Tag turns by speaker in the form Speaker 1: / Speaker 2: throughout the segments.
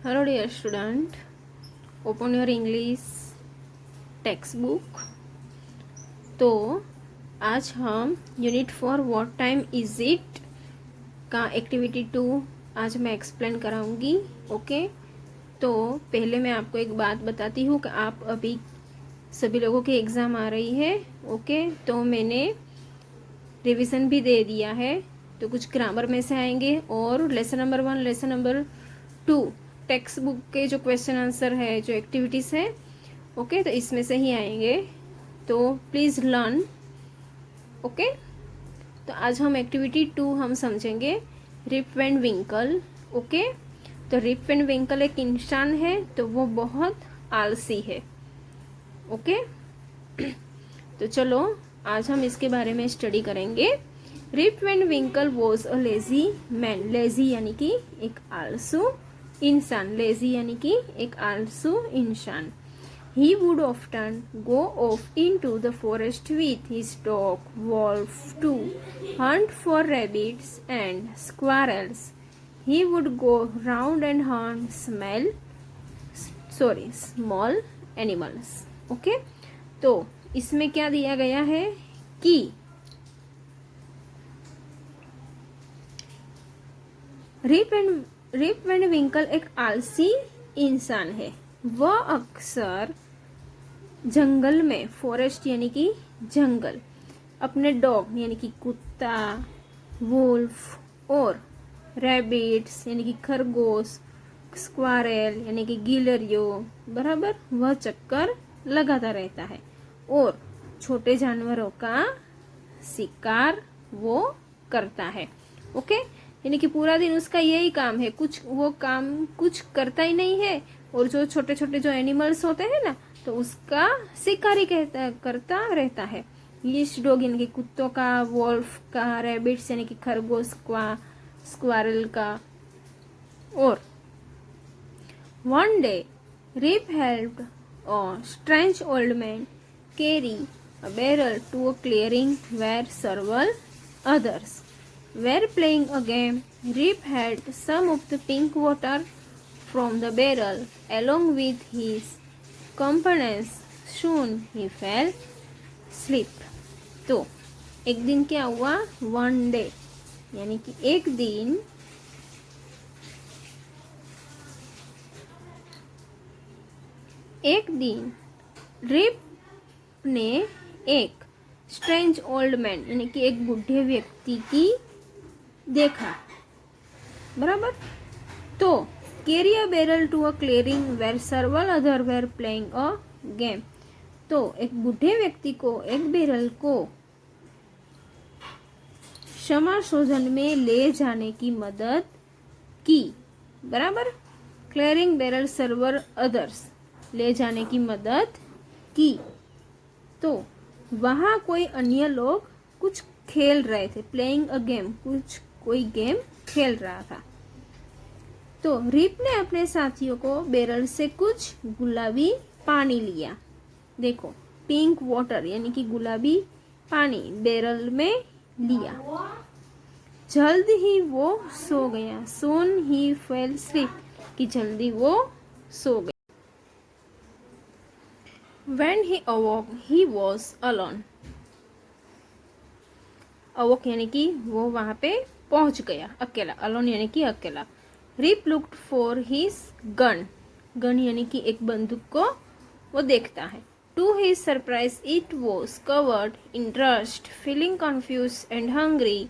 Speaker 1: Hello dear student, open your English text book. तो आज हम unit 4 what time is it का activity 2 आज मैं एक्सप्लेन कराऊंगी। ओके, तो पहले मैं आपको एक बात बताती हूँ कि आप अभी सभी लोगों की एग्ज़ाम आ रही है। ओके, तो मैंने रिवीजन भी दे दिया है, तो कुछ ग्रामर में से आएंगे और lesson number 1 lesson number 2 text book के जो क्वेश्चन आंसर है, जो एक्टिविटीज़ है, ओके, तो इसमें से ही आएंगे। तो प्लीज़ लर्न। ओके, तो आज हम एक्टिविटी 2 हम समझेंगे रिप वैन विंकल। ओके, तो रिप वैन विंकल एक इंसान है, तो वो बहुत आलसी है। ओके, तो चलो आज हम इसके बारे में स्टडी करेंगे। Rip Van Winkle was a lazy man. Lazy यानी कि एक आलसू इंसान। लेजी यानी कि एक आलसू इंसान। He would often go off into the forest with his dog Wolf to hunt for rabbits and squirrels. He would go round and hunt small animals. Okay? तो इसमें क्या दिया गया है कि रिप वैन विंकल एक आलसी इंसान है। वह अक्सर जंगल में, फॉरेस्ट यानी कि जंगल, अपने डॉग यानी कि कुत्ता, वुल्फ और रैबिट्स यानी कि खरगोश, स्क्वारेल यानी कि गिलहरियों, बराबर वह चक्कर लगाता रहता है और छोटे जानवरों का शिकार वो करता है। ओके, यानी कि पूरा दिन उसका यही काम है, वो काम कुछ करता ही नहीं है। और जो छोटे छोटे जो एनिमल्स होते हैं ना, तो उसका शिकारी करता रहता है। लिस्ट डॉग यानी कि कुत्तों का, वॉल्फ का, रैबिट्स यानी कि खरगोश का, स्क्वारल का। और one day Rip helped a strange old man carry a barrel to a clearing where several others were playing a game. Rip had some of the pink water from the barrel along with his companions. Soon he fell asleep. तो एक दिन क्या हुआ? One day यानी कि एक दिन rib ने एक स्ट्रेंज ओल्ड मैन यानी कि एक बूढ़े व्यक्ति की देखा, बराबर। तो carry a barrel to a clearing where several other were playing a game. तो एक बूढ़े व्यक्ति को एक बैरल को क्षमा शोधन में ले जाने की मदद की, बराबर। क्लियरिंग बैरल सर्वर अदर्स, ले जाने की मदद की। तो वहाँ कोई अन्य लोग कुछ खेल रहे थे, प्लेइंग अ गेम, कोई गेम खेल रहा था। तो रिप ने अपने साथियों को बैरल से कुछ गुलाबी पानी लिया। देखो, पिंक वाटर यानी कि गुलाबी पानी बैरल में लिया। जल्द ही वो सो गया। सोन ही फेल स्लीप, कि जल्दी वो सो गया। When he awoke, he was alone. अवोक यानी कि वो वहां पे पहुंच गया, अकेला। अलोन यानी कि अकेला। Rip looked for his gun. Gun यानी कि एक बंदूक को वो देखता है। To his surprise it was covered in dust. Feeling confuse and hungry,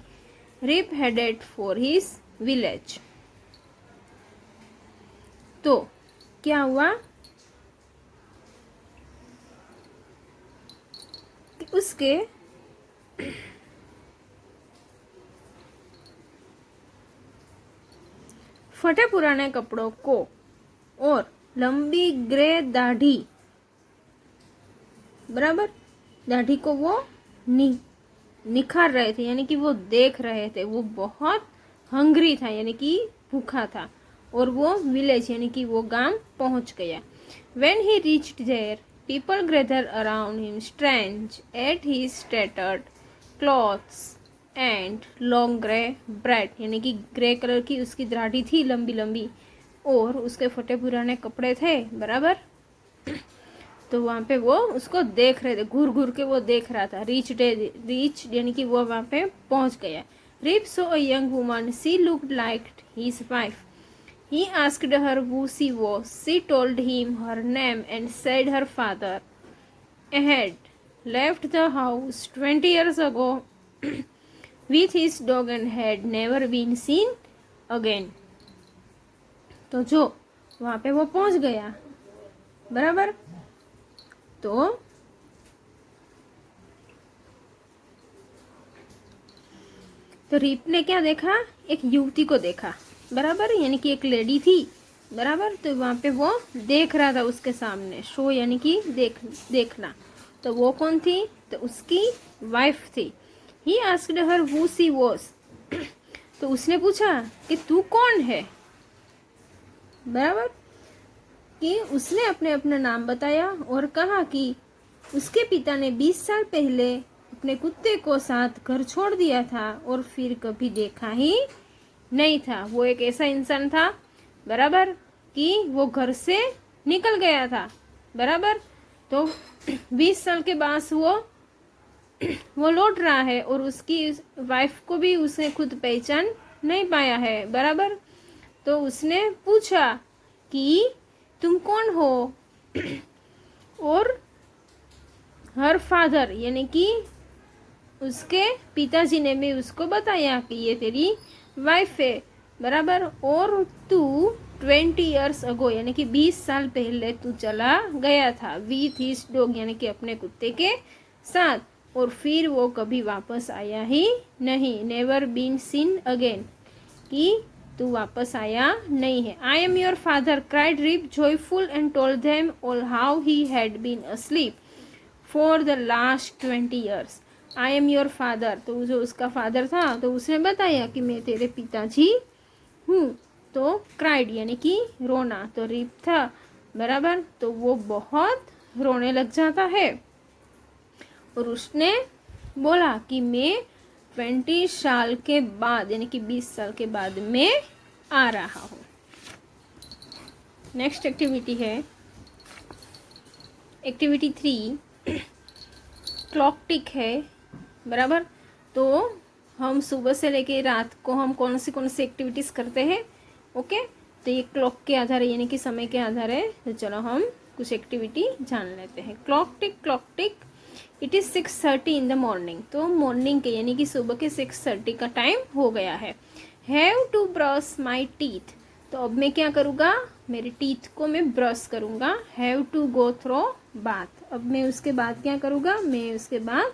Speaker 1: Rip headed for his village. तो क्या हुआ कि उसके फटे पुराने कपड़ों को और लंबी ग्रे दाढ़ी, बराबर, दाढ़ी को वो निखार रहे थे, यानी कि वो देख रहे थे। वो बहुत हंग्री था यानी कि भूखा था, और वो विलेज यानी कि वो गांव पहुंच गया। When he reached there, people gathered around him, strange at his tattered clothes and long grey beard, यानी कि ग्रे कलर की उसकी दाढ़ी थी, लंबी लंबी, और उसके फटे पुराने कपड़े थे, बराबर। तो वहाँ पे वो उसको देख रहे थे, घूर घूर के वो देख रहा था। रीच यानी कि वो वहाँ पे पहुँच गया। Rip saw a young woman, she looked like his wife. He asked her who she was. She told him her name and said her father had left the house 20 years ago with his dog and had never been seen again. तो जो वहाँ पे वो पहुँच गया, बराबर। तो reap ने क्या देखा, एक युवती को देखा, बराबर, यानी कि एक लेडी थी, बराबर। तो वहाँ पे वो देख रहा था उसके सामने, शो यानी कि देखना। तो वो कौन थी, तो उसकी वाइफ थी। He asked her who she was, तो उसने पूछा कि तू कौन है, बराबर, कि उसने अपने अपना नाम बताया और कहा कि उसके पिता ने 20 साल पहले अपने कुत्ते को साथ घर छोड़ दिया था और फिर कभी देखा ही नहीं था। वो एक ऐसा इंसान था, बराबर, कि वो घर से निकल गया था, बराबर। तो 20 साल के बाद वो लौट रहा है और उसकी वाइफ को भी उसने खुद पहचान नहीं पाया है, बराबर। तो उसने पूछा कि तुम कौन हो, और हर फादर यानी कि उसके पिताजी ने भी उसको बताया कि ये तेरी वाइफ है, बराबर। और तू 20 ईयर्स अगो यानी कि 20 साल पहले तू चला गया था विथ हिज डॉग यानी कि अपने कुत्ते के साथ, और फिर वो कभी वापस आया ही नहीं। नेवर बीन सीन अगेन, कि तू वापस आया नहीं है। I am your father, cried Rip joyful and told them all how he had been asleep for the last 20 years. I am your father, तो जो उसका फादर था तो उसने बताया कि मैं तेरे पिताजी हूँ। तो क्राइड यानी कि रोना, तो रिप था, बराबर। तो वो बहुत रोने लग जाता है और उसने बोला कि मैं 20 साल के बाद यानी कि 20 साल के बाद मैं आ रहा हूँ। नेक्स्ट एक्टिविटी है एक्टिविटी 3, क्लॉक टिक है, बराबर। तो हम सुबह से लेके रात को हम कौन सी एक्टिविटीज़ करते हैं, ओके। तो ये क्लॉक के आधार है यानी कि समय के आधार है। तो चलो हम कुछ एक्टिविटी जान लेते हैं। Clock tick it is 6:30 in the morning. तो मॉर्निंग के यानी कि सुबह के 6:30 का टाइम हो गया है। Have to brush my teeth, तो अब मैं क्या करूँगा, मेरे टीथ को मैं ब्रश करूँगा। Have to go through bath, अब मैं उसके बाद क्या करूँगा, मैं उसके बाद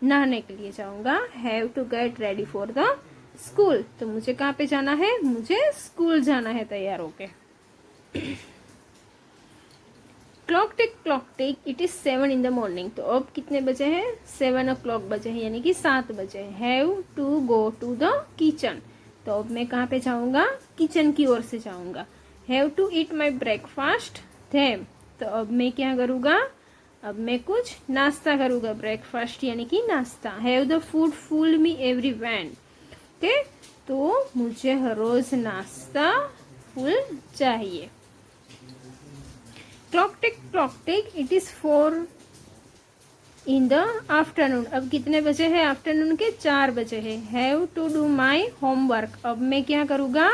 Speaker 1: नहाने के लिए जाऊँगा। Have to get ready for the school, तो मुझे कहाँ पे जाना है, मुझे स्कूल जाना है तैयार होके। Clock tick it is 7 in the morning. तो अब कितने बजे हैं, 7 o'clock बजे हैं यानी कि 7 बजे। Have to go to the kitchen, तो अब मैं कहाँ पे जाऊँगा, किचन की ओर से जाऊँगा। Have to eat my breakfast them, तो अब मैं क्या करूँगा, अब मैं कुछ नाश्ता करूँगा। ब्रेकफास्ट यानी कि नाश्ता। Have the food full me every when, okay. तो मुझे हर रोज़ नाश्ता फुल चाहिए। Clock tick it is 4 in the afternoon, अब कितने बजे है, आफ्टरनून के 4 बजे है। Have to do my homework, अब मैं क्या करूँगा,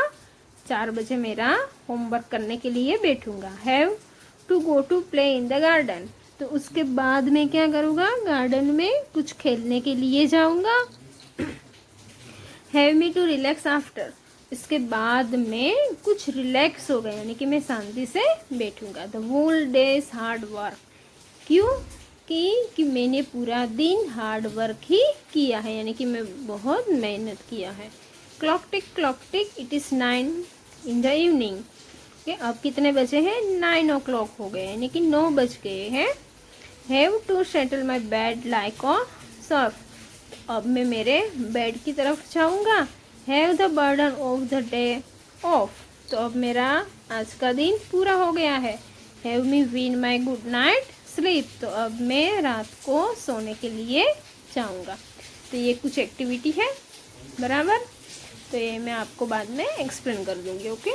Speaker 1: 4 बजे मेरा होमवर्क करने के लिए बैठूंगा। Have to go to play in the garden, तो उसके बाद मैं क्या करूँगा, गार्डन में कुछ खेलने के लिए जाऊँगा। Have me to relax after, इसके बाद में कुछ रिलैक्स हो गया यानी कि मैं शांति से बैठूंगा। The whole day's hard work, क्यों कि मैंने पूरा दिन हार्ड वर्क ही किया है यानी कि मैं बहुत मेहनत किया है। Clock tick it is 9 in the evening, okay. अब कितने बजे हैं, 9 o'clock हो गए यानी कि 9 बज गए हैं। Have to settle my bed like a surf, अब मैं मेरे बेड की तरफ जाऊँगा। Have the burden of the day off, तो अब मेरा आज का दिन पूरा हो गया है। Have me win my good night sleep, तो अब मैं रात को सोने के लिए जाऊँगा। तो ये कुछ एक्टिविटी है, बराबर। तो ये मैं आपको बाद में एक्सप्लेन कर दूँगी, ओके।